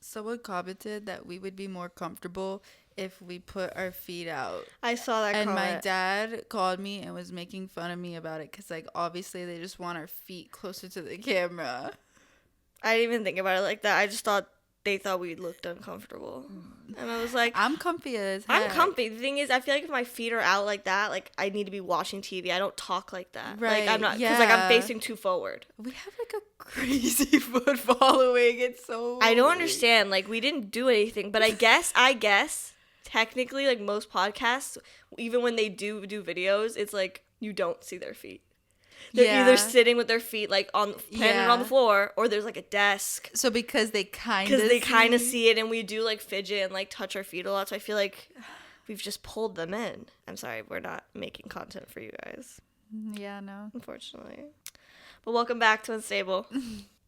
Someone commented that we would be more comfortable if we put our feet out. I saw that and comment. My dad called me and was making fun of me about it because, like, obviously they just want our feet closer to the camera. I didn't even think about it like that. I just thought they thought we looked uncomfortable. And I was like... I'm comfy as heck. I'm comfy. The thing is, I feel like if my feet are out like that, like, I need to be watching TV. I don't talk like that. Right. Like, I'm not... Because, like, I'm facing too forward. We have, like, a crazy foot following. It's so... I don't understand. Like, we didn't do anything. But I guess, technically, like, most podcasts, even when they do videos, it's like, you don't see their feet. They're either sitting with their feet, like, planted on the floor, or there's, like, a desk. So because they kind of see it, and we do, like, fidget and, like, touch our feet a lot, so I feel like we've just pulled them in. I'm sorry, we're not making content for you guys. Yeah, no. Unfortunately. But welcome back to Unstable.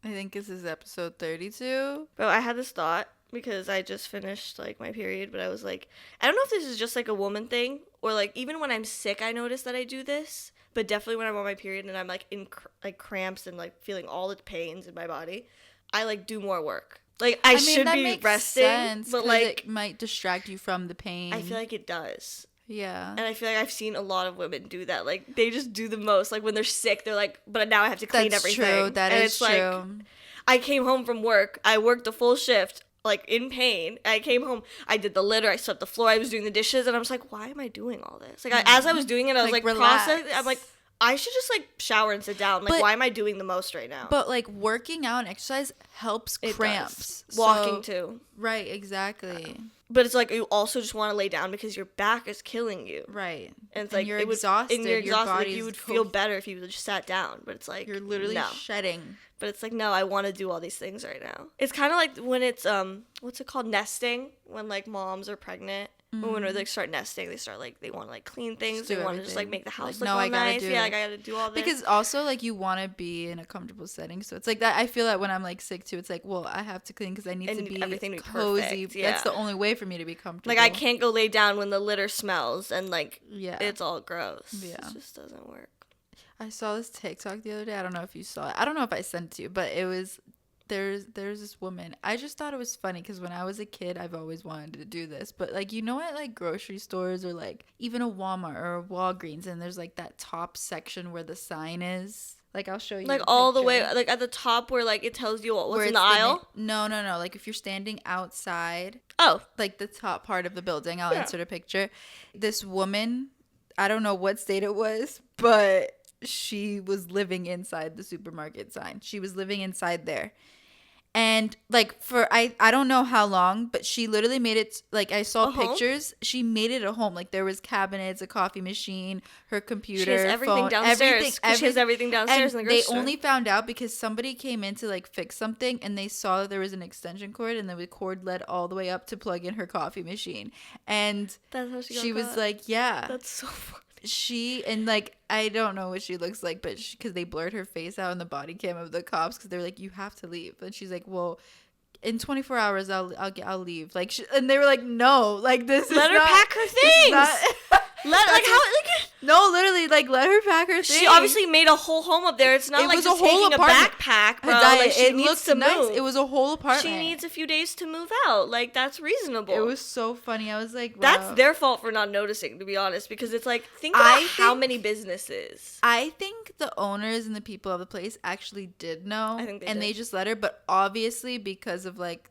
I think this is episode 32. But I had this thought, because I just finished, like, my period, but I was like, I don't know if this is just, like, a woman thing, or, like, even when I'm sick, I notice that I do this. But definitely when I'm on my period and I'm, like, in, like, cramps and, like, feeling all the pains in my body, I, like, do more work. Like, I should be resting, but, like... it might distract you from the pain. I feel like it does. Yeah. And I feel like I've seen a lot of women do that. Like, they just do the most. Like, when they're sick, they're like, but now I have to clean everything. That's true. That is true. Like, I came home from work. I worked a full shift. Like, in pain. I came home, I did the litter, I swept the floor, I was doing the dishes, and I was like, why am I doing all this? Like, as I was doing it, I was like processing. I'm like, I should just, like, shower and sit down. Like, why am I doing the most right now? But, like, working out and exercise helps cramps. Walking, too. Right, exactly. But it's like, you also just want to lay down because your back is killing you. Right. And it's like, you're exhausted. And you're exhausted. Your like, you would feel better if you just sat down. But it's like, you're literally shedding. But it's like, no, I want to do all these things right now. It's kind of like when it's, what's it called? Nesting. When, like, moms are pregnant. Mm-hmm. When they, like, start nesting, they start, like, they want to, like, clean things. They want to just, like, make the house look all nice. Yeah, like, I got to do all this. Because also, like, you want to be in a comfortable setting. So it's like that. I feel that when I'm, like, sick, too, it's like, well, I have to clean because I need to be everything to be cozy. Perfect. Yeah. That's the only way for me to be comfortable. Like, I can't go lay down when the litter smells and, like, it's all gross. Yeah. It just doesn't work. I saw this TikTok the other day. I don't know if you saw it. I don't know if I sent it to you, but it was... There's this woman. I just thought it was funny because when I was a kid, I've always wanted to do this. But, like, you know, at, like, grocery stores or, like, even a Walmart or a Walgreens, and there's, like, that top section where the sign is. Like, I'll show you. Like, all the way, like, at the top where, like, it tells you what's in the aisle? No. Like, if you're standing outside. Oh. Like, the top part of the building. I'll insert a picture. This woman, I don't know what state it was, but she was living inside the supermarket sign. She was living inside there. And, like, for, I don't know how long, but she literally made it, like, I saw pictures. She made it a home. Like, there was cabinets, a coffee machine, her computer, she has everything phone, downstairs. She has everything downstairs in the grocery store. They only found out because somebody came in to, like, fix something, and they saw that there was an extension cord, and the cord led all the way up to plug in her coffee machine. And that's how she was like, yeah. That's so funny. And, like, I don't know what she looks like, but because they blurred her face out in the body cam of the cops because they were like, you have to leave. And she's like, well, in 24 hours I'll leave. Like, and they were like, no, like, this is let her pack her things. No, literally, like, let her pack her things. She obviously made a whole home up there. It's not like just taking a backpack, bro. Like, she needs to move. It was a whole apartment. She needs a few days to move out. Like, that's reasonable. It was so funny. I was like, wow. That's their fault for not noticing, to be honest, because it's like, think about how many businesses. I think the owners and the people of the place actually did know. I think they did. They just let her, but obviously because of, like,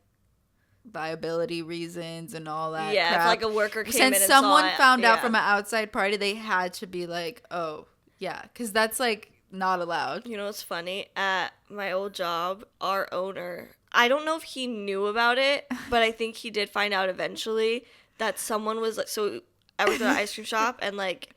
liability reasons and all that crap. If, like, a worker came in and since someone found out yeah. from an outside party, they had to be like, oh, yeah, because that's, like, not allowed. You know what's funny? At my old job, our owner, I don't know if he knew about it, but I think he did find out eventually that someone was, like, so I worked at an ice cream shop, and, like,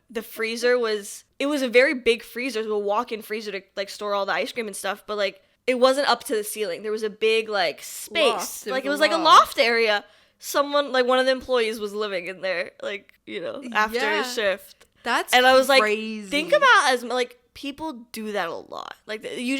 the freezer was, it was a very big freezer, so a walk-in freezer to, like, store all the ice cream and stuff, but, like, it wasn't up to the ceiling. There was a big, like, space. Like, it was like a loft area. Someone, like, one of the employees was living in there, like, you know, after his shift. That's and I was crazy. Like, think about as, like, people do that a lot. Like, you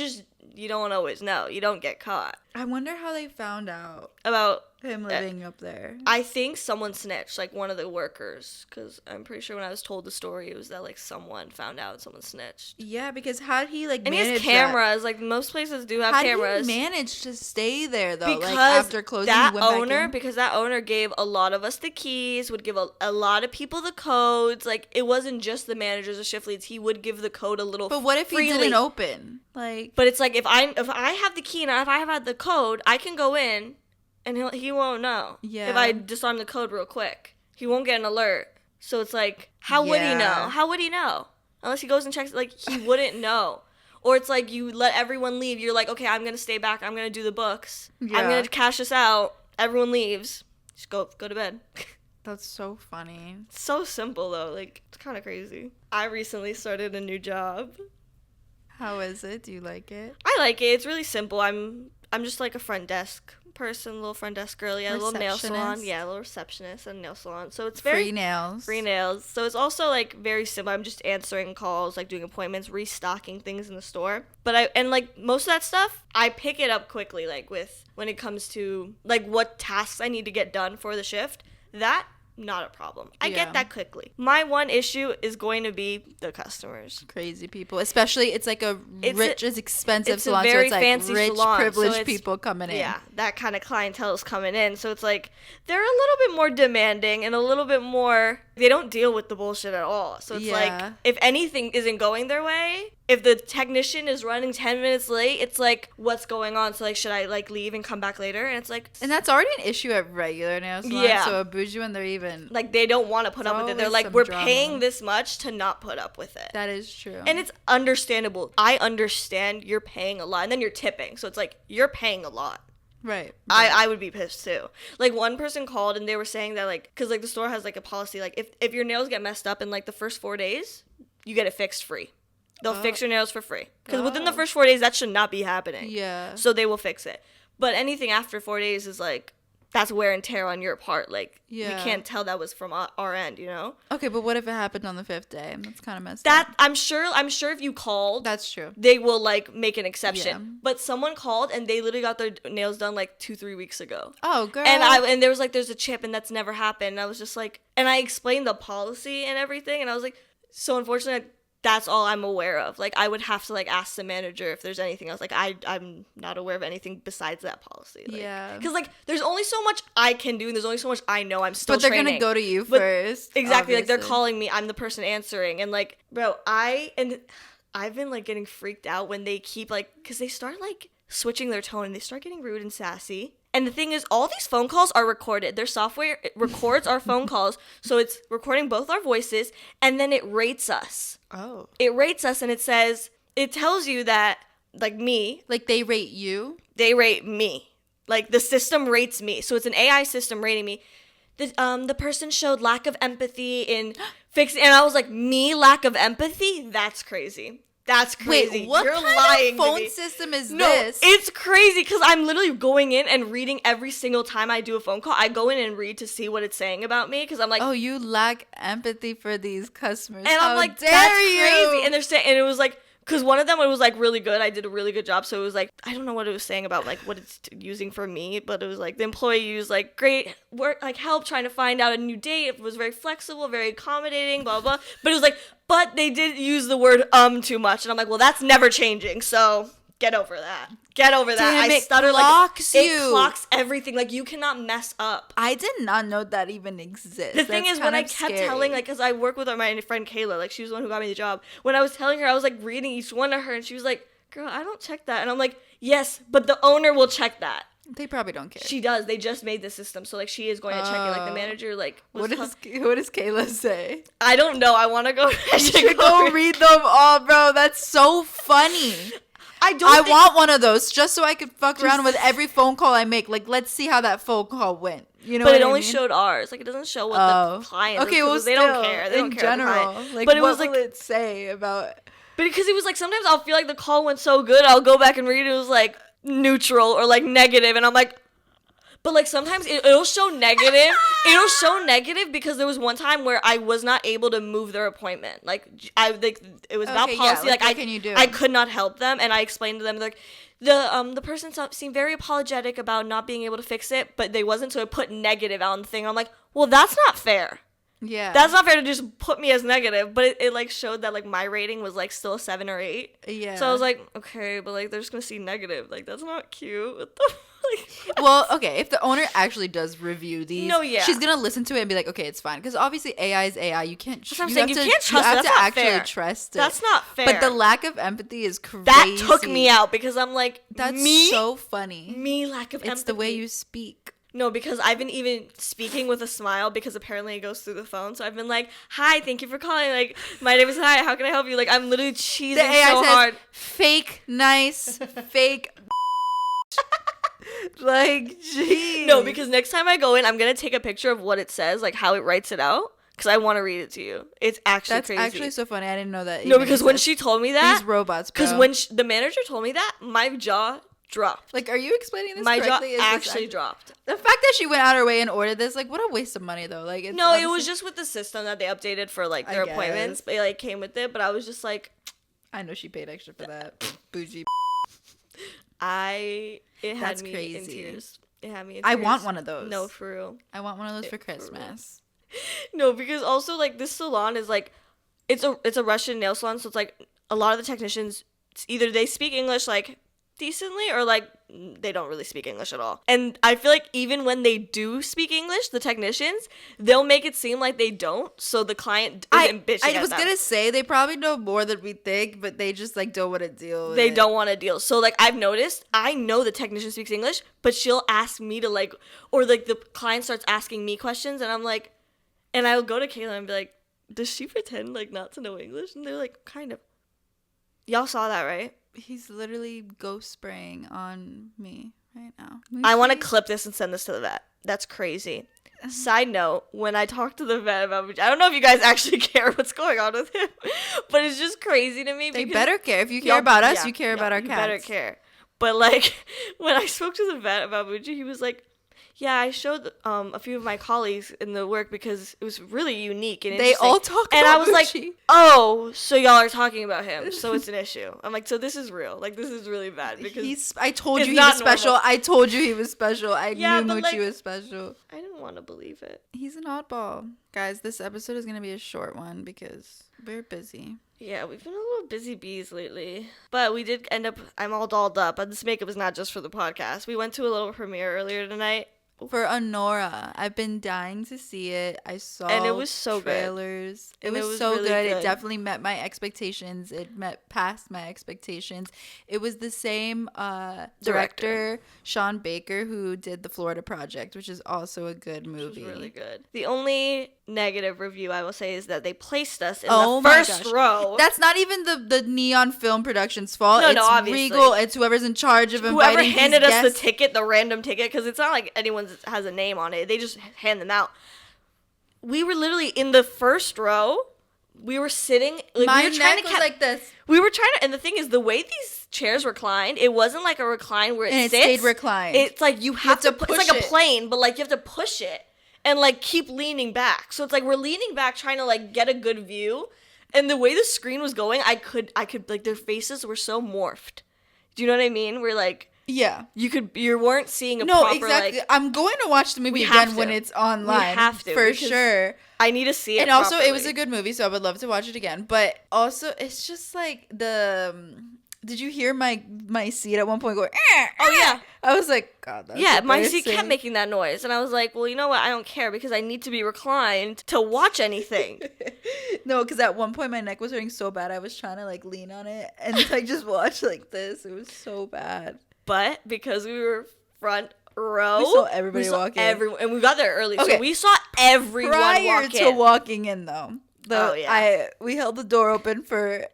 don't always know. You don't get caught. I wonder how they found out about him living up there. I think someone snitched, like one of the workers, because I'm pretty sure when I was told the story, it was that like someone found out, someone snitched. Yeah, because how'd he like and manage he has cameras, like most places do have cameras. How did he manage to stay there though? Because like after closing, that he went owner, back in? because that owner gave a lot of us the keys, would give a lot of people the codes. Like it wasn't just the managers or shift leads. He would give the code a little. But what if freely. he didn't open? Like, but it's like if I have the key and if I have had the code, I can go in. And he won't know. Yeah. If I disarm the code real quick, he won't get an alert. So it's like, how would he know? How would he know? Unless he goes and checks, like, he wouldn't know. Or it's like you let everyone leave. You're like, okay, I'm going to stay back. I'm going to do the books. Yeah. I'm going to cash this out. Everyone leaves. Just go to bed. That's so funny. It's so simple, though. Like, it's kind of crazy. I recently started a new job. How is it? Do you like it? I like it. It's really simple. I'm just like a front desk person, little front desk girl. Yeah, a little nail salon. Yeah, a little receptionist and nail salon. So it's very free nails. So it's also like very simple. I'm just answering calls, like doing appointments, restocking things in the store. But like most of that stuff, I pick it up quickly. Like when it comes to like what tasks I need to get done for the shift, that not a problem. I get that quickly. My one issue is going to be the customers. Crazy people. Especially, it's like it's expensive salon. It's a very so it's like fancy rich, salon. privileged people coming in. Yeah, that kind of clientele is coming in. So it's like, they're a little bit more demanding and a little bit more, they don't deal with the bullshit at all. So it's like, if anything isn't going their way, if the technician is running 10 minutes late, it's like, what's going on? So like, should I like leave and come back later? And it's like, and that's already an issue at regular nail salons. Yeah. So a bougie one, they're even like, they don't want to put up with it. They're like, we're paying this much to not put up with it. That is true. And it's understandable. I understand you're paying a lot, and then you're tipping. So it's like, you're paying a lot. Right. I would be pissed too. Like one person called and they were saying that like, cause like the store has like a policy, like if your nails get messed up in like the first 4 days, you get it fixed free. They'll fix your nails for free. Because within the first 4 days, that should not be happening. Yeah. So they will fix it. But anything after 4 days is like, that's wear and tear on your part. Like, we can't tell that was from our end, you know? Okay, but what if it happened on the 5th day? That's kind of messed up. I'm sure if you called, that's true. They will like make an exception. Yeah. But someone called and they literally got their nails done like 2-3 weeks ago. Oh, girl. And there was like, there's a chip and that's never happened. And I was just like, and I explained the policy and everything. And I was like, so unfortunately, that's all I'm aware of. Like, I would have to, like, ask the manager if there's anything else. Like, I'm not aware of anything besides that policy. Like, yeah. Because, like, there's only so much I can do, and there's only so much I know. I'm still training. But they're going to go to you first. Exactly. Obviously. Like, they're calling me. I'm the person answering. And, like, bro, I've been, like, getting freaked out when they keep, like, because they start, like, switching their tone, and they start getting rude and sassy. And the thing is, all these phone calls are recorded. Their software records our phone calls, so it's recording both our voices, and then it rates us. Oh. It rates us, and it tells you that, like, me. Like, they rate you? They rate me. Like, the system rates me. So it's an AI system rating me. The person showed lack of empathy in fixing, and I was like, me lack of empathy? That's crazy. That's crazy. Wait, what You're kind lying of phone to me. system is No, this? it's crazy because I'm literally going in and reading every single time I do a phone call. I go in and read to see what it's saying about me because I'm like, oh, you lack empathy for these customers. And I'm like, that's crazy. And they're saying, and it was like, because one of them, it was like really good. I did a really good job. So it was like, I don't know what it was saying about like what it's using for me, but it was like the employee used like great work, like help trying to find out a new date. It was very flexible, very accommodating, blah, blah. But it was like, but they did use the word too much. And I'm like, well, that's never changing. So get over that. Get over that. Damn, I stutter clocks like you. It clocks everything. Like you cannot mess up. I did not know that even exists. The thing is, when I kept telling, like, because I work with my friend Kayla, like, she was the one who got me the job. When I was telling her, I was, like, reading each one to her, and she was like, girl, I don't check that. And I'm like, yes, but the owner will check that. They probably don't care. She does. They just made the system. So, like, she is going to check it. Like, the manager, like... What does Kayla say? I don't know. I want to go... You should go read them all, bro. That's so funny. I want one of those just so I could fuck around with every phone call I make. Like, let's see how that phone call went. You know, but it only showed ours. Like, it doesn't show what the client. Okay, well, they don't care. They don't care. General, like, but it what was like, will it say about? But because it was like sometimes I'll feel like the call went so good, I'll go back and read it. It was like neutral or like negative, and I'm like. But, like, sometimes it'll show negative, It'll show negative because there was one time where I was not able to move their appointment. Like it was about policy. Yeah, what can you do? I could not help them, and I explained to them like the person seemed very apologetic about not being able to fix it, but they wasn't. So I put negative on the thing. I'm like, well, that's not fair. Yeah, that's not fair to just put me as negative. But it like showed that like my rating was like still a 7 or 8. Yeah. So I was like, okay, but like they're just gonna see negative. Like that's not cute. What the well, okay, if the owner actually does review these, no, yeah, she's gonna listen to it and be like, okay, it's fine, because obviously AI is AI. You can't. That's what I'm saying. You can't trust it. You have That's to not actually fair. trust it. That's not fair. But the lack of empathy is crazy. That took me out because I'm like, that's so funny. Me lack of empathy. It's the way you speak. No, because I've been even speaking with a smile because apparently it goes through the phone. So I've been like, hi, thank you for calling. Like, my name is Hidaya. How can I help you? Like, I'm literally cheesing the AI so says, hard. Fake, nice, fake. Like, geez. No, because next time I go in, I'm going to take a picture of what it says, like how it writes it out. Because I want to read it to you. It's actually That's crazy. That's actually so funny. I didn't know that. No, because when she told me that. These robots, bro. Because when the manager told me that, my jaw dropped. Like, are you explaining this my correctly? jaw actually dropped. The fact that she went out her way and ordered this, like, what a waste of money, though. Like, no, it was just with the system that they updated for, like, their appointments. It, like, came with it, but I was just like... I know she paid extra for that. Bougie. It had That's me crazy. in tears. It had me in tears. I want one of those. No, for real. I want one of those for Christmas. No, because also, like, this salon is, like, it's a Russian nail salon, so it's, like, a lot of the technicians, either they speak English, like, decently, or, like, they don't really speak English at all. And I feel like even when they do speak English, the technicians, they'll make it seem like they don't, so the client isn't bitching at them. I was gonna say, they probably know more than we think, but they just, like, don't want to deal with it. They don't want to deal. So, like, I've noticed, I know the technician speaks English, but she'll ask me to, like, or, like, the client starts asking me questions, and I'm like, and I'll go to Kayla and be like, does she pretend, like, not to know English? And they're like, kind of. Y'all saw that, right? He's literally ghost spraying on me right now. I want to clip this and send this to the vet. That's crazy. Side note, when I talked to the vet about, I don't know if you guys actually care what's going on with him, but it's just crazy to me. They better care. If you care about us, you care about our cats. You better care. But, like, when I spoke to the vet about Muji, he was like, yeah, I showed a few of my colleagues in the work because it was really unique and they all talk about and I was Muji. Like, oh, so y'all are talking about him, so it's an issue. I'm like, so this is real. Like, this is really bad because I told you he was special. I told you he was special. I knew Muji was special. I didn't want to believe it. He's an oddball. Guys, this episode is going to be a short one because we're busy. Yeah, we've been a little busy bees lately. But we did end up, I'm all dolled up. But this makeup is not just for the podcast. We went to a little premiere earlier tonight. For Anora. I've been dying to see it. I saw and it was so trailers. Good. It was so really good. It definitely met my expectations. It met past my expectations. It was the same director, Sean Baker, who did The Florida Project, which is also a good movie. Which was really good. The only negative review I will say is that they placed us in the first row. That's not even the Neon Film Production's fault. No, it's obviously. Regal. It's whoever's in charge of inviting whoever handed us guests. the ticket, the random ticket, because it's not like anyone has a name on it. They just hand them out. We were literally in the first row. We were sitting. Like, My we were trying neck to was like this. We were trying to, and the thing is, the way these chairs reclined, it wasn't like a recline where it sits. Stayed reclined. It's like you have to push. It's like it. a plane, but like you have to push it and like keep leaning back. So it's like we're leaning back trying to like get a good view. And the way the screen was going, I could like their faces were so morphed. Do you know what I mean? We're like, yeah, you weren't seeing a proper, exactly. like, I'm going to watch the movie again when it's online. We have to for sure. I need to see it. And also, it was a good movie, so I would love to watch it again. But also, it's just like did you hear my seat at one point go? Oh yeah, I was like, God, that's my seat kept making that noise, and I was like, well, you know what? I don't care because I need to be reclined to watch anything. No, because at one point my neck was hurting so bad, I was trying to like lean on it and like just watch like this. It was so bad. But because we were front row, we saw everybody walk in. And we got there early, so we saw everyone Prior walk to in. walking in, though. We held the door open for.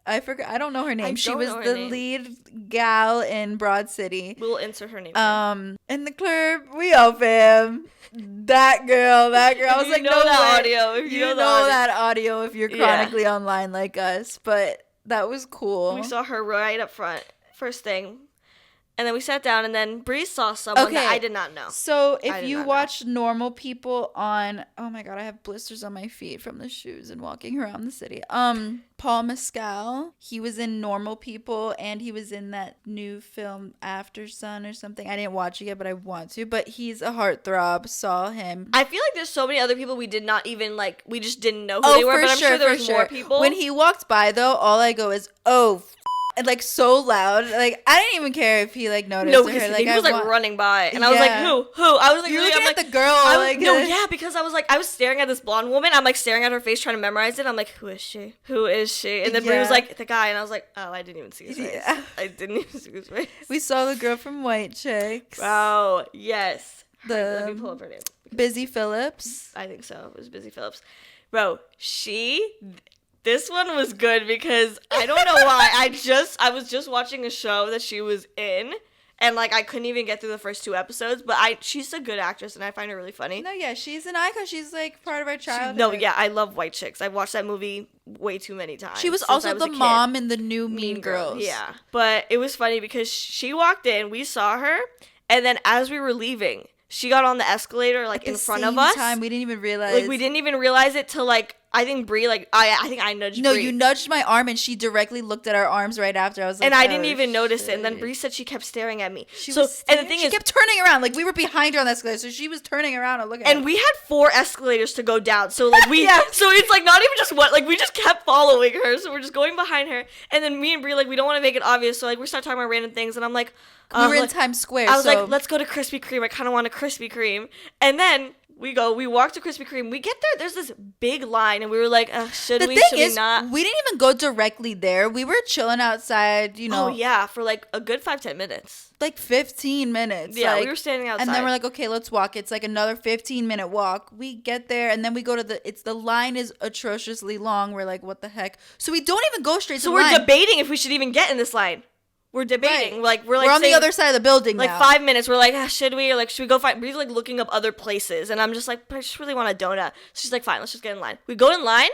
I forgot. I don't know her name. She was the lead gal in Broad City. We'll insert her name. In the club, we all fam. That girl. I was like, no that way. audio. You know that audio if you're chronically online like us. But that was cool. We saw her right up front. First thing, And then we sat down, and then Bree saw someone that I did not know. So if you watch normal people on, oh my God, I have blisters on my feet from the shoes and walking around the city. Paul Mescal, he was in Normal People, and he was in that new film After Sun or something. I didn't watch it yet, but I want to. But he's a heartthrob. Saw him. I feel like there's so many other people we did not even like. We just didn't know who they were. But I'm sure there's more people. When he walked by, though, all I go is, oh. And like so loud, like I didn't even care if he like noticed. No, because he was like running by, and I was like, "Who? I was like, You're looking at the girl. Because I was staring at this blonde woman. I'm like staring at her face, trying to memorize it. I'm like, who is she? Who is she? And then Brie was like, the guy, and I was like, oh, I didn't even see his face. I didn't even see his face. We saw the girl from White Chicks. Oh yes. Let me pull up her name. Busy Phillips. I think so. It was Busy Phillips. Bro, this one was good because I don't know why. I was just watching a show that she was in, and like I couldn't even get through the first 2 episodes, but she's a good actress and I find her really funny. No, yeah, she's an icon. She's like part of our childhood. No, yeah, I love White Chicks. I've watched that movie way too many times. She was also the mom in the new Mean Girls. Yeah. But it was funny because she walked in, we saw her, and then as we were leaving, she got on the escalator like in front of us. We didn't even realize. Like we didn't even realize it till like I think Brie, like, I think I nudged Brie. No, you nudged my arm, and she directly looked at our arms right after. I was like, and I didn't even notice it. And then Brie said she kept staring at me. And the thing is, she kept turning around. Like, we were behind her on the escalator, so she was turning around and looking at us. And we had 4 escalators to go down. So, like, so it's, like, not even just one. Like, we just kept following her. So we're just going behind her. And then me and Brie, like, we don't want to make it obvious. So, like, we start talking about random things. And I'm like... we were in Times Square, I was like, let's go to Krispy Kreme. I kind of want a Krispy Kreme. And then... we walk to Krispy Kreme. We get there. There's this big line, and we were like, should we not? We didn't even go directly there. We were chilling outside, you know. Oh, yeah, for like a good 5-10 minutes. Like 15 minutes. Yeah, we were standing outside. And then we're like, okay, let's walk. It's like another 15-minute walk. We get there, and then we go to the line is atrociously long. We're like, what the heck? So we don't even go straight to the line. So we're debating if we should even get in this line. We're debating. Right. Like we're on the other side of the building like now. 5 minutes. We're like, should we? Or like, should we go find? We're like looking up other places, and I'm just like, but I just really want a donut. So she's like, fine, let's just get in line. We go in line.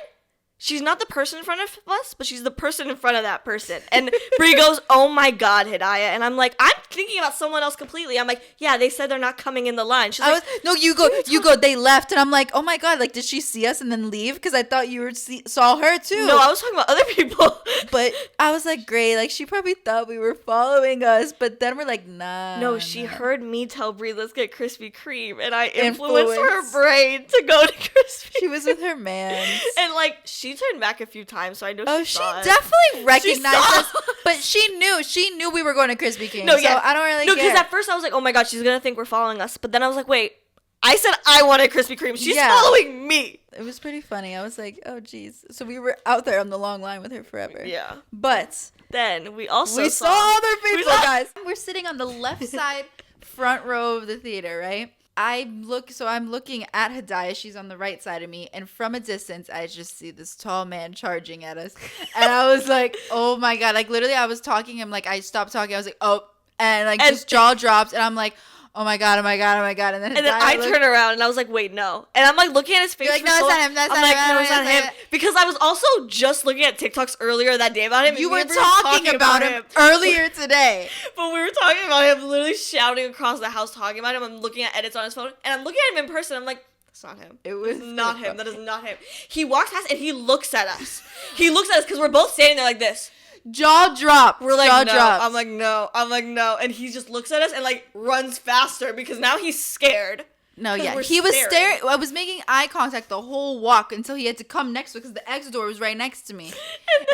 She's not the person in front of us, but she's the person in front of that person. And Brie goes, oh my God, Hidaya. And I'm like, I'm thinking about someone else completely. I'm like, yeah, they said they're not coming in the line. She's like, no, you go, they left. And I'm like, oh my God, like, did she see us and then leave? Because I thought you saw her too. No, I was talking about other people. But I was like, great. Like, she probably thought we were following us. But then we're like, nah. No, she heard me tell Brie, let's get Krispy Kreme. And I influenced her brain to go to Krispy Kreme. She was with her man. And like, she turned back a few times, so I know she saw it. Definitely recognized us, but she knew we were going to Krispy Kreme. No, yeah, so I don't really care. No, because at first I was like, oh my God, she's gonna think we're following us. But then I was like, wait, I said I wanted Krispy Kreme. She's following me. It was pretty funny. I was like, oh geez. So we were out there on the long line with her forever. Yeah. But then we saw other people, guys. We're sitting on the left side front row of the theater, right? I'm looking at Hidaya. She's on the right side of me. And from a distance, I just see this tall man charging at us. And I was like, oh my God. Like, literally, I was talking. I stopped talking. I was like, oh. And, like, just jaw dropped. And I'm like, oh my God, oh my God, oh my God. And then I turned around and I was like, wait, no. And I'm like looking at his face. You're like, no, it's not him. That's not him. No, it's not him. Because I was also just looking at TikToks earlier that day about him. You were talking about him earlier today. But we were talking about him, literally shouting across the house, talking about him. I'm looking at edits on his phone. And I'm looking at him in person. I'm like, that's not him. It was not him. That is not him. He walks past and he looks at us. He looks at us because we're both standing there like this. Jaw drop. We're like, no. I'm like, no. I'm like, no. And he just looks at us and like runs faster because now he's scared. No, yeah. He was staring. I was making eye contact the whole walk until he had to come next to it because the exit door was right next to me.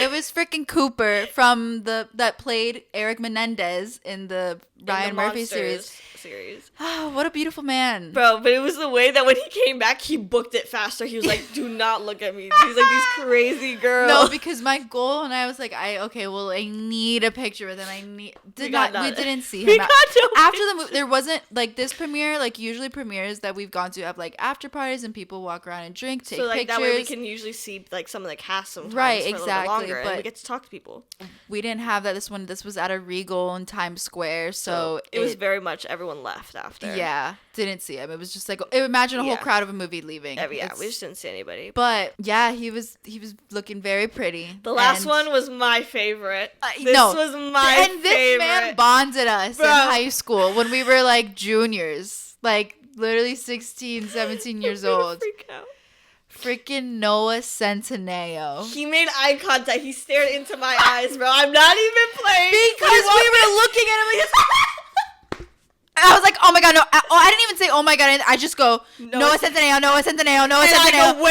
It was freaking Cooper from that played Eric Menendez in the Ryan Murphy series. Oh, what a beautiful man. Bro, but it was the way that when he came back, he booked it faster. He was like, do not look at me. He's like, these crazy girls. No, because my goal, and I was like, I need a picture with him. We didn't see him. After the movie, there wasn't, like, this premiere, like, usually premieres that we've gone to have, like, after parties and people walk around and drink, take pictures. So, like, that way we can usually see, like, some of the cast sometimes. Right, for exactly. A little bit longer, but we get to talk to people. We didn't have that. This was at a Regal in Times Square, so So it was very much everyone left after. Yeah, didn't see him. It was just like, imagine a whole crowd of a movie leaving. We just didn't see anybody. But yeah, he was looking very pretty. The last one was my favorite. This was my favorite. And this man bonded us in high school when we were like juniors, like literally 16, 17 years old. Freak out. Freaking Noah Centineo. He made eye contact. He stared into my eyes, bro. I'm not even playing. Because we were looking at him like, I was like, oh my god, no. I didn't even say oh my god. I just go, Noah Centineo, Noah Centineo, Noah Centineo. And I go,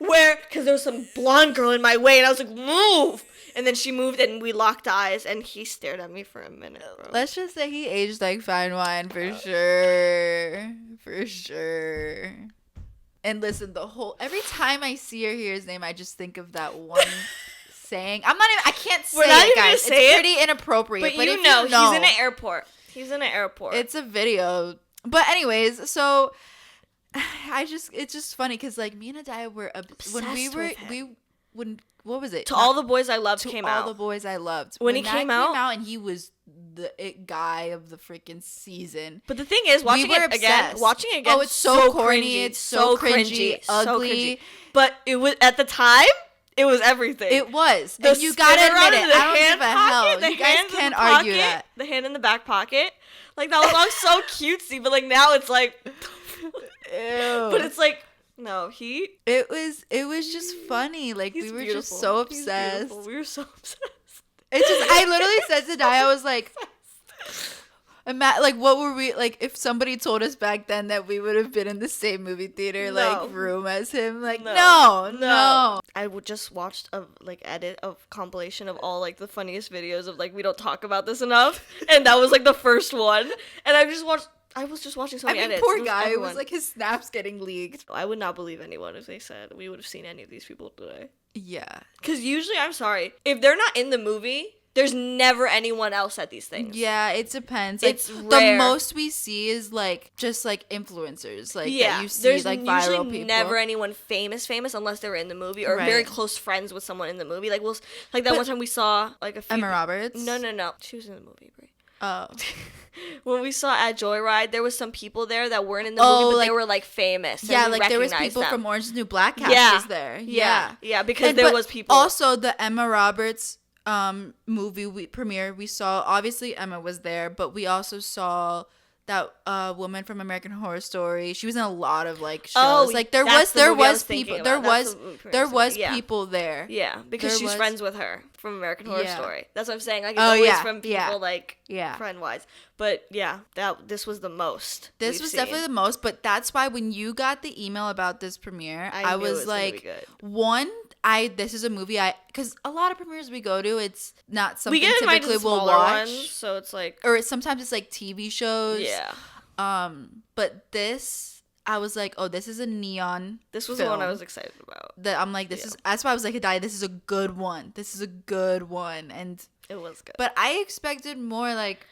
where? Because there was some blonde girl in my way, and I was like, move. And then she moved, and we locked eyes, and he stared at me for a minute, bro. Let's just say he aged like fine wine, for sure. For sure. And listen, every time I see or hear his name, I just think of that one saying. I can't say it, guys. It's pretty inappropriate. But you know, he's in an airport. It's a video. But anyways, so it's just funny because like me and Hidaya were what was it? To All the Boys I Loved came out. All the Boys I Loved. When he came out, and he was the it guy of the freaking season. But the thing is, watching it again, oh, it's so corny, it's so cringy, ugly. So cringy. But it was at the time, it was everything. It was. And you gotta admit it. I don't give a hell. You guys can't argue that. The hand in the back pocket, like that was all so cutesy. But like now, it's like, ew. But it's like. No, It was just funny. Like we were just so obsessed. We were so obsessed. I literally said to Di, I was like, like what were we like if somebody told us back then that we would have been in the same movie theater like room as him? Like no. I just watched a edit of compilation of all like the funniest videos of like we don't talk about this enough, and that was like the first one, and I was just watching so many edits. Poor guy. It was like his snaps getting leaked. I would not believe anyone if they said we would have seen any of these people today. Yeah. Because usually, I'm sorry, if they're not in the movie, there's never anyone else at these things. Yeah, it depends. It's rare. The most we see is like just like influencers. Like that you see there's like viral usually people. Never anyone famous unless they were in the movie or very close friends with someone in the movie. Like that one time we saw like a few. Emma Roberts. No. She was in the movie, Brie. Oh. When we saw at Joyride, there was some people there that weren't in the movie, but they were like famous. Yeah, like there was people from Orange is the New Black cast was there. Yeah, because there was people. Also, the Emma Roberts movie premiere, we saw, obviously Emma was there, but we also saw that woman from American Horror Story. She was in a lot of like shows. Like there was people people there. Yeah, because she's friends with her from American Horror Story. That's what I'm saying. Like it's always from people like friend wise. But yeah, this was the most. This was definitely the most. But that's why when you got the email about this premiere, I was like, this is a movie because a lot of premieres we go to, it's not something typically we'll watch. Ones, so it's like, or sometimes it's like TV shows. Yeah. But this, I was like, oh, this is a neon. This was the one I was excited about. That I'm like, that's why I was like, Hidaya, this is a good one. This is a good one, and it was good. But I expected more like.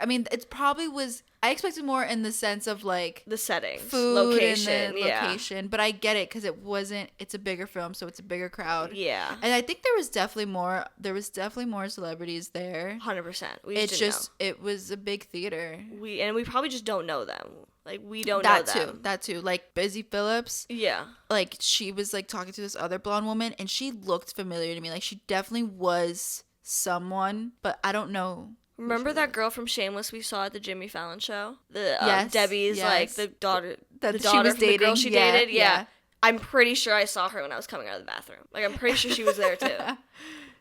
I mean, it probably was. I expected more in the sense of like the settings, food, location, and the location. But I get it because it wasn't. It's a bigger film, so it's a bigger crowd. Yeah, and I think there was definitely more. There was definitely more celebrities there. 100%. It was a big theater. We probably just don't know them. Like we don't know them. That too. Like Busy Phillips. Yeah. Like she was like talking to this other blonde woman, and she looked familiar to me. Like she definitely was someone, but I don't know. Remember that girl from Shameless we saw at the Jimmy Fallon show? Debbie's like the daughter. The daughter from the girl she dated. Yeah. I'm pretty sure I saw her when I was coming out of the bathroom. Like I'm pretty sure she was there too.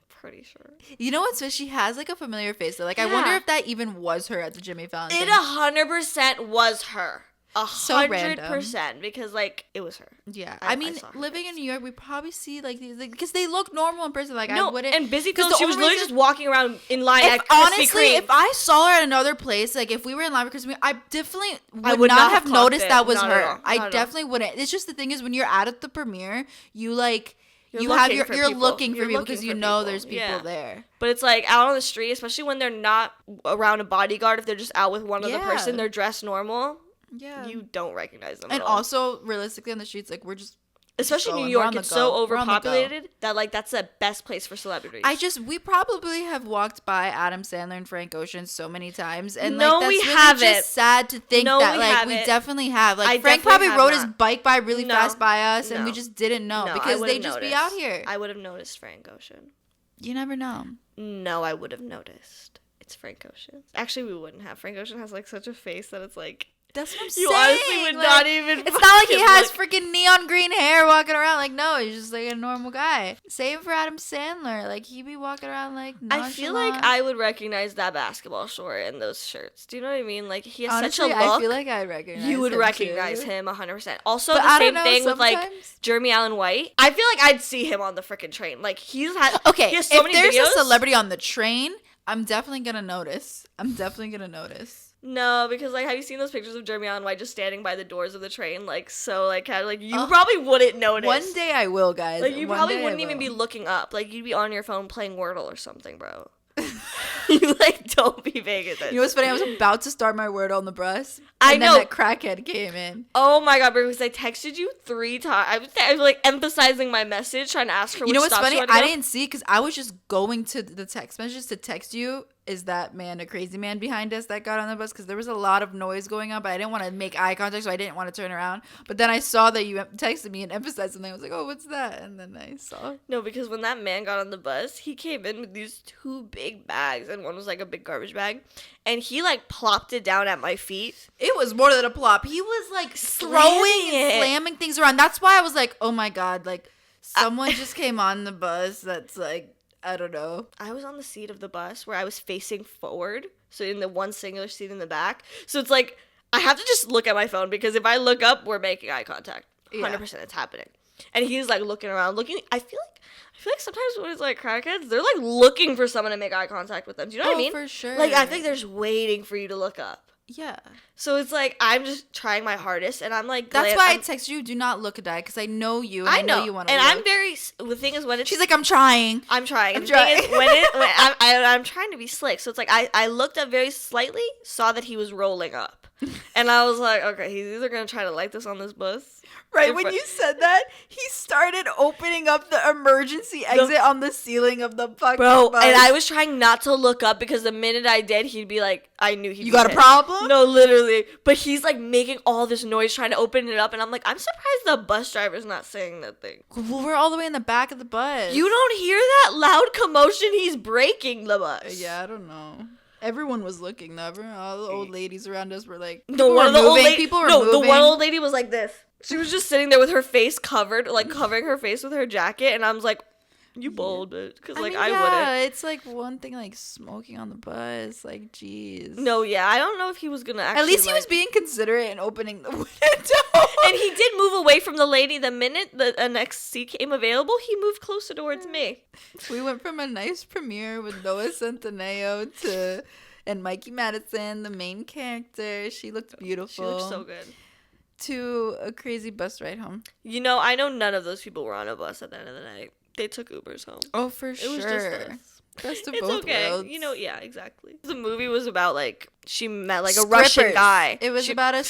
Pretty sure. You know what's she has like a familiar face though. Like I wonder if that even was her at the Jimmy Fallon. It 100% was her. 100%, because like it was her. Yeah, I mean, living in New York, we probably see like these because they look normal in person. Like no, I wouldn't. And Busy Phillips, she was literally just walking around in line at Krispy honestly, Kreme. If I saw her at another place, like if we were in line at Krispy Kreme, I definitely would not have noticed that was her. I definitely wouldn't. It's just the thing is when you're at the premiere, you like. You're looking for people because you know there's people there. But it's like out on the street, especially when they're not around a bodyguard. If they're just out with one other person, they're dressed normal. Yeah, you don't recognize them. And also, realistically, on the streets, like we're just especially going. New York, We're on the it's so go. We're on the go. overpopulated that like that's the best place for celebrities. We probably have walked by Adam Sandler and Frank Ocean so many times, and No, like that's we really haven't. just sad to think No, that we like we haven't. definitely have. Like I Frank definitely probably have rode not. his bike by really No. fast by us, and we No. just didn't know No, I because would've they just be noticed. out here. I would have noticed Frank Ocean. You never know. No, I would have noticed. It's Frank Ocean. Actually, we wouldn't have. Frank Ocean has like such a face that it's like That's what I'm you saying. honestly would Like, not even. It's not like he has look. freaking neon green hair walking around. Like, no, he's just like a normal guy. Same for Adam Sandler. Like, he be walking around like nonchalant. I feel like I would recognize that basketball short and those shirts. Do you know what I mean? Like he has Honestly, such a look. I feel like I'd recognize You would him recognize too. him 100%. Also, But the I same don't know, thing with like sometimes- Jeremy Allen White. I feel like I'd see him on the freaking train. Like he's had. Okay, he has so if many there's videos. a celebrity on the train, I'm definitely gonna notice. No, because like, have you seen those pictures of Jeremy Allen White just standing by the doors of the train, like so, like kind of like you probably wouldn't notice. One day I will, guys. Like you One probably day I wouldn't even will. be looking up. Like you'd be on your phone playing Wordle or something, bro. You like don't be paying attention. You know what's funny? I was about to start my word on the bus. I and know. Then that crackhead came in. Oh my god, bro! Because I texted you 3 times. I was like emphasizing my message, trying to ask her. You know which what's stop funny? she wanted to I go. didn't see because I was just going to the text messages to text you. Is that man a crazy man behind us that got on the bus? Because there was a lot of noise going on, but I didn't want to make eye contact, so I didn't want to turn around. But then I saw that you texted me and emphasized something. I was like, oh, what's that? And then I saw. No, because when that man got on the bus, he came in with these 2 big bags, and one was like a big garbage bag, and he like plopped it down at my feet. It was more than a plop. He was like throwing Slamming and it. slamming things around. That's why I was like, oh my God, like someone just came on the bus that's like, I don't know. I was on the seat of the bus where I was facing forward, so in the one singular seat in the back. So it's like I have to just look at my phone because if I look up, we're making eye contact. 100%, it's happening. And he's like looking around, looking. I feel like sometimes when it's like crackheads, they're like looking for someone to make eye contact with them. Do you know what I mean? For sure. Like I think they're just waiting for you to look up. Yeah. So it's like I'm just trying my hardest, and I'm like. That's why I text you. Do not look, Hidaya, because I know you. And I know you want to. And look. I'm very. The thing is when it's. She's like, I'm trying. I'm trying. I'm And trying. the thing is, when I'm trying to be slick. So it's like I looked up very slightly, saw that he was rolling up, and I was like, okay, he's either gonna try to light this on this bus. Right when you said that, he started opening up the emergency exit on the ceiling of the fucking Bro, bus. and I was trying not to look up because the minute I did, he'd be like, I knew he'd You be got a pissed. problem? No, literally. But he's like making all this noise trying to open it up, and I'm like, I'm surprised the bus driver's not saying nothing. Well, we're all the way in the back of the bus. You don't hear that loud commotion? He's breaking the bus. Yeah, I don't know. Everyone was looking though. All the old ladies around us were like, No, one of the old lady, people were no, moving. the one old lady was like this. She was just sitting there with her face covered, like covering her face with her jacket, and I was like, "You bold bitch," because like I wouldn't. It's like one thing, like smoking on the bus. Like, jeez. No, yeah, I don't know if he was gonna actually. At least he like, was being considerate and opening the window. and he did move away from the lady the minute the next seat came available. He moved closer towards me. We went from a nice premiere with Noah Centineo to and Mikey Madison, the main character. She looked beautiful. She looked so good. To a crazy bus ride home. You know, I know none of those people were on a bus at the end of the night. They took Ubers home. Oh, for sure. It was just us. Best of It's both okay. worlds. You know, yeah, exactly. The movie was about, like, she met, like, a Russian guy. It was about a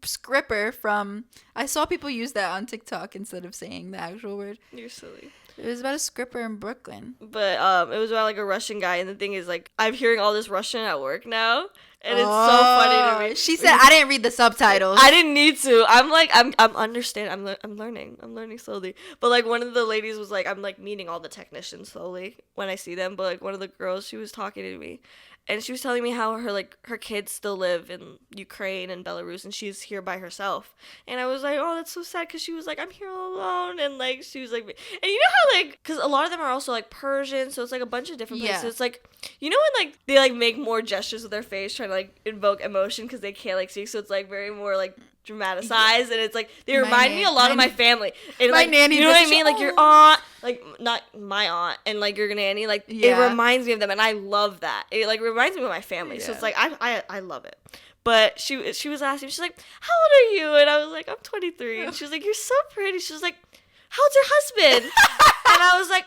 scripper from... I saw people use that on TikTok instead of saying the actual word. You're silly. It was about a scripper in Brooklyn. But it was about, like, a Russian guy. And the thing is, like, I'm hearing all this Russian at work now. And it's so funny to me. She said, I didn't read the subtitles. I didn't need to. I'm like, I'm understanding. I'm learning. I'm learning slowly. But like one of the ladies was like, I'm like meeting all the technicians slowly when I see them. But like one of the girls, she was talking to me, and she was telling me how her kids still live in Ukraine and Belarus, and she's here by herself. And I was like, oh, that's so sad, because she was like, I'm here all alone, and like she was like, and you know how like, because a lot of them are also like Persian, so it's like a bunch of different places. Yeah. It's like, you know when like they like make more gestures with their face trying to like invoke emotion because they can't like speak, so it's like very more like dramatized, and it's like they remind me a lot of my family. And my like, nanny, you know what I mean? Like your aunt, like not my aunt, and like your nanny, like it reminds me of them, and I love that. It like reminds me of my family, so it's like I love it. But she was asking, she's like, how old are you? And I was like, I'm 23. And she was like, you're so pretty. She was like, how old's your husband? And I was like,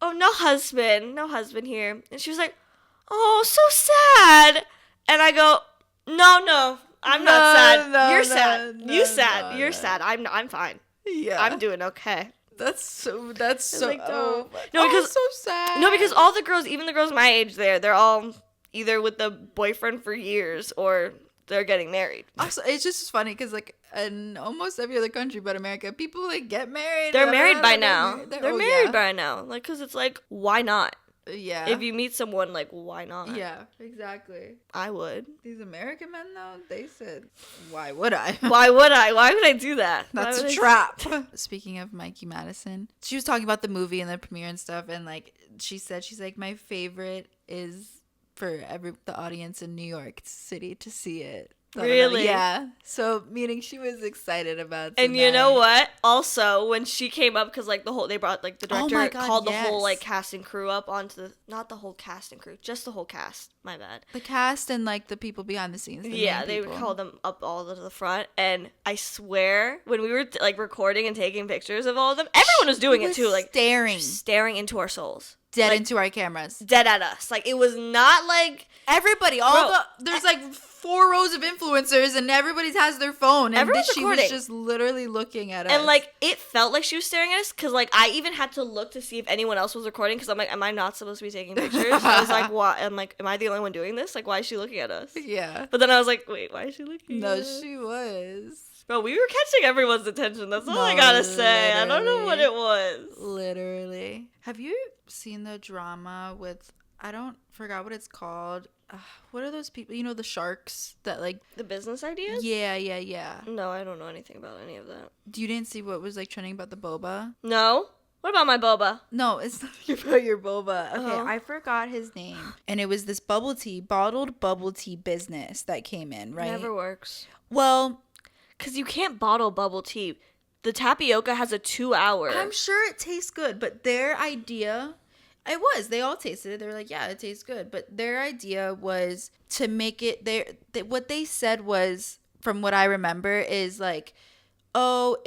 oh, no husband here. And she was like, oh, so sad. And I go, no, I'm not sad. You're sad. You're sad. I'm fine. Yeah. I'm doing okay. That's so like, oh, no, because so sad. no, because all the girls, even the girls my age, they're all either with the boyfriend for years or they're getting married. Also, it's just funny because like in almost every other country but America, people like get married. They're married by now. They're Married by now. Like, because it's like, why not? Yeah. If you meet someone, like, why not? Yeah, exactly. I would. These American men, though, they said, why would I? Why would I? Why would I do that? That's a trap. Speaking of Mikey Madison, she was talking about the movie and the premiere and stuff, and like she said, she's like, my favorite is for the audience in New York City to see it. Really? Yeah. So, meaning she was excited about it. And you know what? Also, when she came up, because, like, they brought, like, the director called the whole, like, cast and crew up onto not the whole cast and crew, just the whole cast. My bad. The cast and, like, the people behind the scenes. Yeah, they would call them up all to the front. And I swear, when we were, like, recording and taking pictures of all of them, everyone was doing it, too. Like, staring into our souls. Dead into our cameras. Dead at us. Like, it was not, like... Everybody, there's like 4 rows of influencers and everybody has their phone. And she recording. was just literally looking at us. And like, it felt like she was staring at us because like, I even had to look to see if anyone else was recording because I'm like, am I not supposed to be taking pictures? I was like, what? I'm like, am I the only one doing this? Like, why is she looking at us? Yeah. But then I was like, wait, why is she looking at us? No, she was. Bro, we were catching everyone's attention. That's all I gotta say. I don't know what it was. Literally. Have you seen the drama with, forgot what it's called. What are those people? You know, the sharks that like... The business ideas? Yeah. No, I don't know anything about any of that. You didn't see what was like trending about the boba? No? What about my boba? No, it's not about your boba. Okay, I forgot his name. And it was this bottled bubble tea business that came in, right? Never works. Well... Because you can't bottle bubble tea. The tapioca has a 2-hour. I'm sure it tastes good, but their idea... They all tasted it. They were like, yeah, it tastes good. But their idea was to make it... what they said was, from what I remember, is like, oh,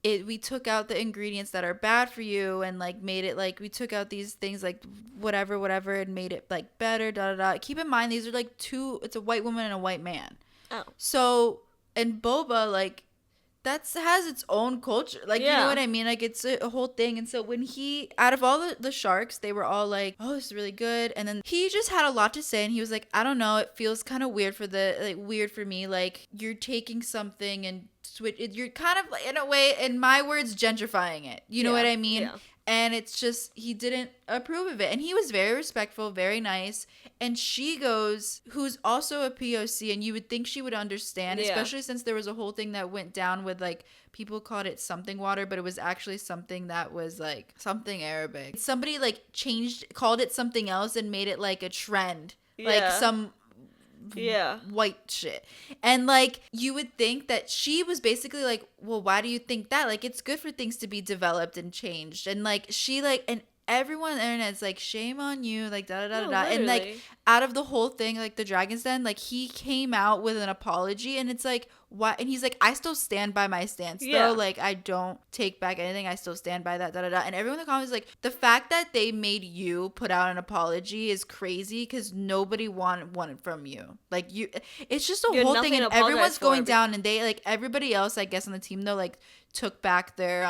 we took out the ingredients that are bad for you and like made it like, we took out these things like whatever, and made it like better, Keep in mind, these are like it's a white woman and a white man. Oh. So... And boba, like, has its own culture. Like, you know what I mean? Like, it's a whole thing. And so when out of all the sharks, they were all like, oh, this is really good. And then he just had a lot to say. And he was like, I don't know. It feels kind of weird weird for me. Like, you're taking something and you're kind of, in a way, in my words, gentrifying it. You know what I mean? Yeah. And it's just, he didn't approve of it. And he was very respectful, very nice. And she goes, who's also a POC, and you would think she would understand, especially since there was a whole thing that went down with, like, people called it something water, but it was actually something that was, like, something Arabic. Somebody, like, called it something else and made it, like, a trend. Yeah. Like, some... white shit. And like, you would think that she was basically like, well, why do you think that? Like, it's good for things to be developed and changed. And like, she like, and everyone on the internet's like, shame on you, like and like, out of the whole thing, like the Dragon's Den, like, he came out with an apology, and it's like, why? And he's like, I still stand by my stance though. Like, I don't take back anything. I still stand by that, And everyone in the comments is like, the fact that they made you put out an apology is crazy because nobody wanted from you. Like, it's just a whole thing, and everyone's going down, and they like, everybody else, I guess, on the team though, like, took back their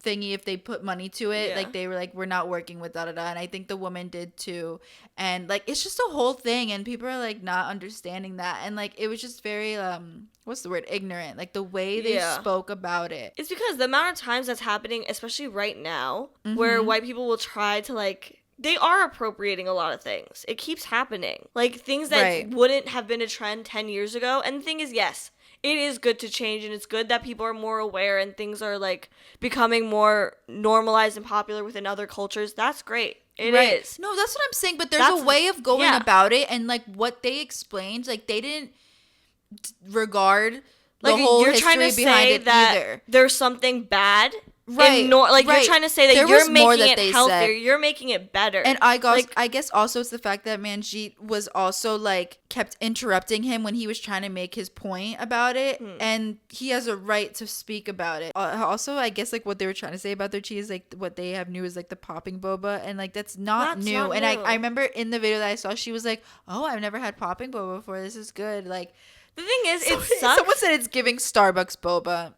thingy if they put money to it. Like, they were like, we're not working with and I think the woman did too. And like, it's just a whole thing, and people are like not understanding that, and like, it was just very what's the word, ignorant, like the way they spoke about it. It's because the amount of times that's happening, especially right now, where white people will try to like, they are appropriating a lot of things. It keeps happening, like things that wouldn't have been a trend 10 years ago. And the thing is, yes, it is good to change, and it's good that people are more aware and things are like becoming more normalized and popular within other cultures. That's great. It is. No, that's what I'm saying. But there's a way of going about it, and like what they explained, like they didn't regard the whole history behind it either. There's something bad. You're trying to say that you're making it healthier, you're making it better. And I guess also it's the fact that Manjeet was also like kept interrupting him when he was trying to make his point about it, and he has a right to speak about it. Also, I guess like what they were trying to say about their cheese, like what they have new is like the popping boba, and like that's not new. And I remember in the video that I saw, she was like, "Oh, I've never had popping boba before. This is good." Like, the thing is, it sucks. Someone said it's giving Starbucks boba.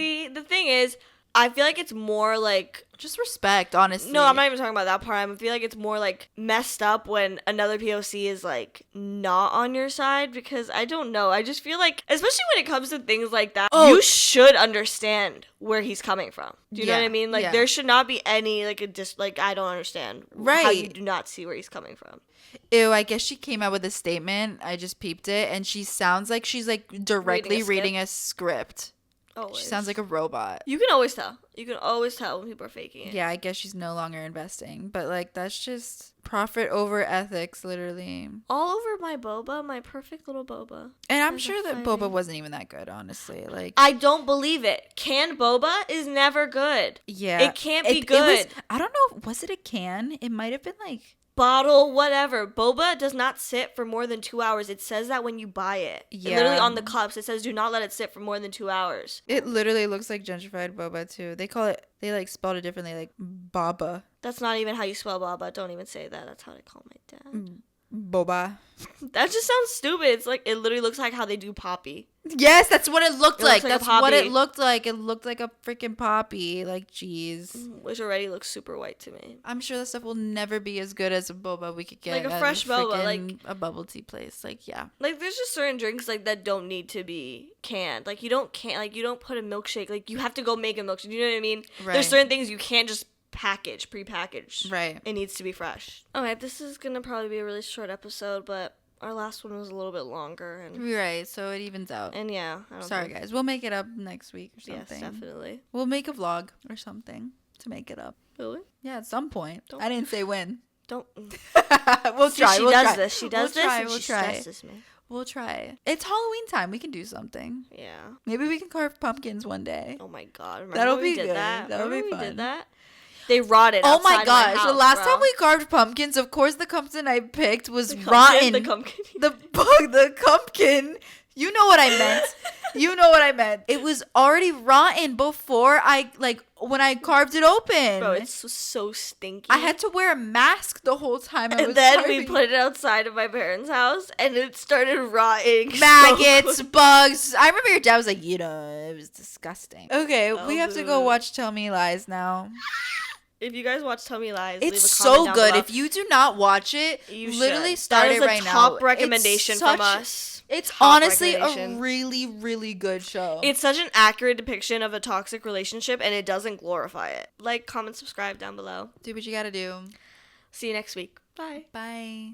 See, the thing is, I feel like it's more like... Just respect, honestly. No, I'm not even talking about that part. I feel like it's more like messed up when another POC is like not on your side, because I don't know. I just feel like, especially when it comes to things like that, you should understand where he's coming from. Do you know what I mean? Like there should not be any like I don't understand how you do not see where he's coming from. Ew, I guess she came out with a statement. I just peeped it, and she sounds like she's like directly reading a script. Always. She sounds like a robot. You can always tell. You can always tell when people are faking it. Yeah, I guess she's no longer investing. But, like, that's just profit over ethics, literally. All over my boba, my perfect little boba. And I'm sure that boba wasn't even that good, honestly. Like, I don't believe it. Canned boba is never good. Yeah. It can't be good. I don't know. Was it a can? It might have been, like... bottle, whatever. Boba does not sit for more than 2 hours. It says that when you buy it. Yeah. Literally on the cups, it says do not let it sit for more than 2 hours. It literally looks like gentrified boba too. They call it, they like spelled it differently, like Bobba. That's not even how you spell Bobba. Don't even say that. That's how I call my dad. Boba. That just sounds stupid. It's like, it literally looks like how they do poppy. Yes, that's what it looked like. That's what it looked like. It looked like a freaking poppy. Like, jeez. Which already looks super white to me. I'm sure that stuff will never be as good as a boba we could get. Like a fresh boba, like a bubble tea place. Like, yeah. Like, there's just certain drinks like that don't need to be canned. Like, you don't put a milkshake. Like, you have to go make a milkshake. You know what I mean? Right. There's certain things you can't just prepackaged. Right. It needs to be fresh. Okay, this is gonna probably be a really short episode, but our last one was a little bit longer. Right, so it evens out. And yeah. Sorry, guys. We'll make it up next week or something. Yes, definitely. We'll make a vlog or something to make it up. Really? Yeah, at some point. I didn't say when. Don't. We'll try. She does this. She does this. And she stresses me. We'll try. It's Halloween time. We can do something. Yeah. Maybe we can carve pumpkins one day. Oh my god. That'll be good. That'll be fun. We did that? They rotted. Oh my gosh! House, the last time we carved pumpkins, of course, the pumpkin I picked was rotten. The pumpkin. The pumpkin. You know what I meant. It was already rotten before when I carved it open. Bro, it's so stinky. I had to wear a mask the whole time. And then we put it outside of my parents' house, and it started rotting. Maggots, bugs. I remember your dad was like, it was disgusting. Okay, we have to go watch Tell Me Lies now. If you guys watch Tell Me Lies, it's so good. If you do not watch it, you literally start it right now. That is a top recommendation from us. It's honestly a really, really good show. It's such an accurate depiction of a toxic relationship, and it doesn't glorify it. Like, comment, subscribe down below. Do what you gotta do. See you next week. Bye. Bye.